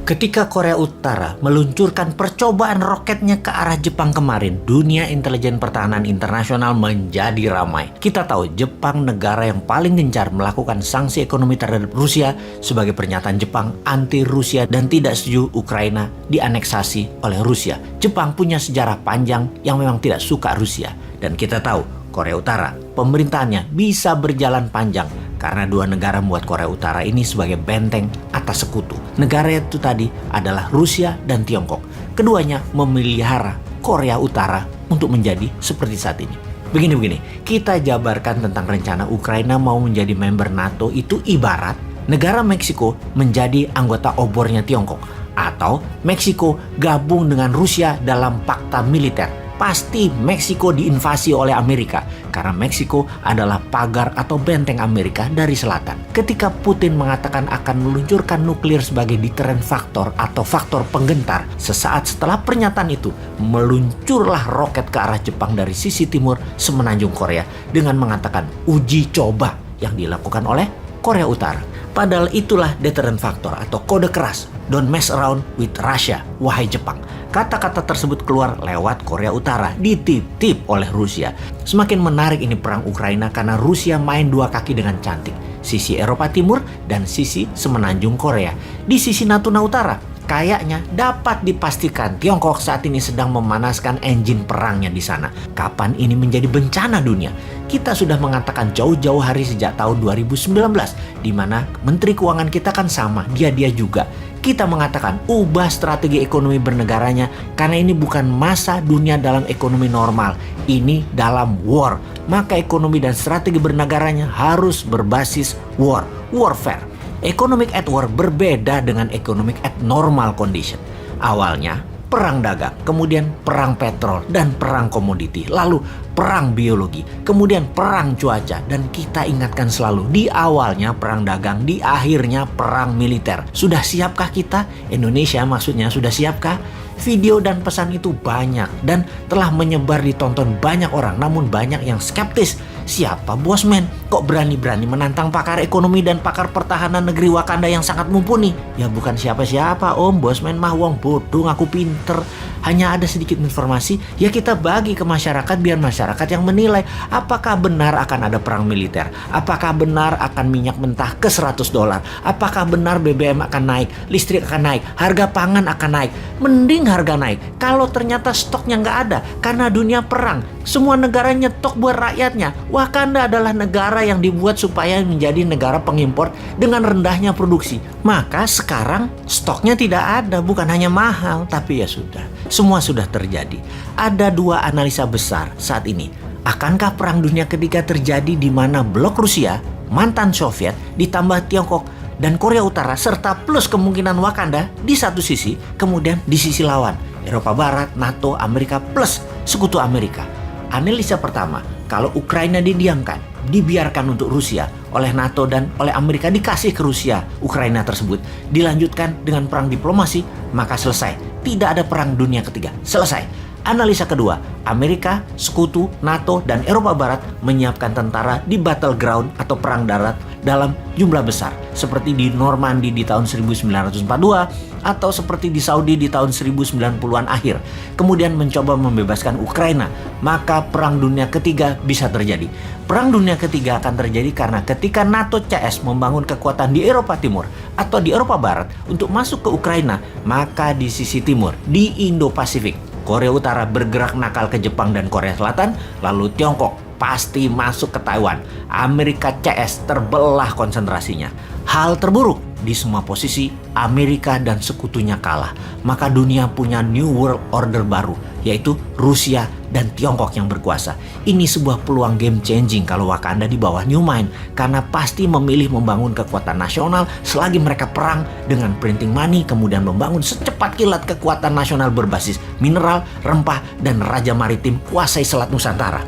Ketika Korea Utara meluncurkan percobaan roketnya ke arah Jepang kemarin, dunia intelijen pertahanan internasional menjadi ramai. Kita tahu Jepang negara yang paling gencar melakukan sanksi ekonomi terhadap Rusia sebagai pernyataan Jepang anti Rusia dan tidak setuju Ukraina dianeksasi oleh Rusia. Jepang punya sejarah panjang yang memang tidak suka Rusia. Dan kita tahu Korea Utara, pemerintahannya bisa berjalan panjang karena dua negara membuat Korea Utara ini sebagai benteng atas sekutu. Negara itu tadi adalah Rusia dan Tiongkok. Keduanya memelihara Korea Utara untuk menjadi seperti saat ini. Begini, kita jabarkan tentang rencana Ukraina mau menjadi member NATO itu ibarat negara Meksiko menjadi anggota obornya Tiongkok. Atau Meksiko gabung dengan Rusia dalam fakta militer. Pasti Meksiko diinvasi oleh Amerika karena Meksiko adalah pagar atau benteng Amerika dari selatan. Ketika Putin mengatakan akan meluncurkan nuklir sebagai deterrent factor atau faktor penggentar, sesaat setelah pernyataan itu meluncurlah roket ke arah Jepang dari sisi timur semenanjung Korea dengan mengatakan uji coba yang dilakukan oleh Korea Utara. Padahal itulah deterrent factor atau kode keras. Don't mess around with Russia, wahai Jepang. Kata-kata tersebut keluar lewat Korea Utara, dititip oleh Rusia. Semakin menarik ini perang Ukraina karena Rusia main dua kaki dengan cantik. Sisi Eropa Timur dan sisi semenanjung Korea. Di sisi Natuna Utara, kayaknya dapat dipastikan Tiongkok saat ini sedang memanaskan engine perangnya di sana. Kapan ini menjadi bencana dunia? Kita sudah mengatakan jauh-jauh hari sejak tahun 2019, di mana Menteri Keuangan kita kan sama, dia juga. Kita mengatakan ubah strategi ekonomi bernegaranya karena ini bukan masa dunia dalam ekonomi normal. Ini dalam war. Maka ekonomi dan strategi bernegaranya harus berbasis warfare. Economic at war berbeda dengan economic at normal condition. Awalnya perang dagang, kemudian perang petrol dan perang komoditi, lalu perang biologi, kemudian perang cuaca. Dan kita ingatkan selalu, di awalnya perang dagang, di akhirnya perang militer. Sudah siapkah kita? Indonesia maksudnya sudah siapkah? Video dan pesan itu banyak dan telah menyebar ditonton banyak orang, namun banyak yang skeptis. Siapa bosman? Kok berani-berani menantang pakar ekonomi dan pakar pertahanan negeri Wakanda yang sangat mumpuni? Ya bukan siapa-siapa om, bosman mah wong bodoh ngaku pinter. Hanya ada sedikit informasi, ya kita bagi ke masyarakat biar masyarakat yang menilai apakah benar akan ada perang militer, apakah benar akan minyak mentah ke $100, apakah benar BBM akan naik, listrik akan naik, harga pangan akan naik. Mending harga naik kalau ternyata stoknya nggak ada karena dunia perang. Semua negara nyetok buat rakyatnya. Wakanda adalah negara yang dibuat supaya menjadi negara pengimpor dengan rendahnya produksi. Maka sekarang stoknya tidak ada, bukan hanya mahal, tapi ya sudah. Semua sudah terjadi. Ada dua analisa besar saat ini. Akankah perang dunia ketiga terjadi di mana blok Rusia, mantan Soviet, ditambah Tiongkok dan Korea Utara serta plus kemungkinan Wakanda di satu sisi, kemudian di sisi lawan Eropa Barat, NATO, Amerika plus sekutu Amerika. Analisa pertama, kalau Ukraina didiamkan, dibiarkan untuk Rusia oleh NATO dan oleh Amerika, dikasih ke Rusia Ukraina tersebut, dilanjutkan dengan perang diplomasi, maka selesai. Tidak ada perang dunia ketiga, selesai. Analisa kedua, Amerika, sekutu, NATO, dan Eropa Barat menyiapkan tentara di battleground atau perang darat dalam jumlah besar. Seperti di Normandy di tahun 1942 atau seperti di Saudi di tahun 1090-an akhir. Kemudian mencoba membebaskan Ukraina. Maka perang dunia ketiga bisa terjadi. Perang dunia ketiga akan terjadi karena ketika NATO CS membangun kekuatan di Eropa Timur atau di Eropa Barat untuk masuk ke Ukraina, maka di sisi timur, di Indo-Pasifik, Korea Utara bergerak nakal ke Jepang dan Korea Selatan, lalu Tiongkok pasti masuk ke Taiwan. Amerika CS terbelah konsentrasinya. Hal terburuk, di semua posisi Amerika dan sekutunya kalah. Maka dunia punya New World Order baru, yaitu Rusia dan Tiongkok yang berkuasa. Ini sebuah peluang game changing kalau Wakanda di bawah New Mind, karena pasti memilih membangun kekuatan nasional selagi mereka perang dengan printing money, kemudian membangun secepat kilat kekuatan nasional berbasis mineral, rempah, dan raja maritim kuasai Selat Nusantara.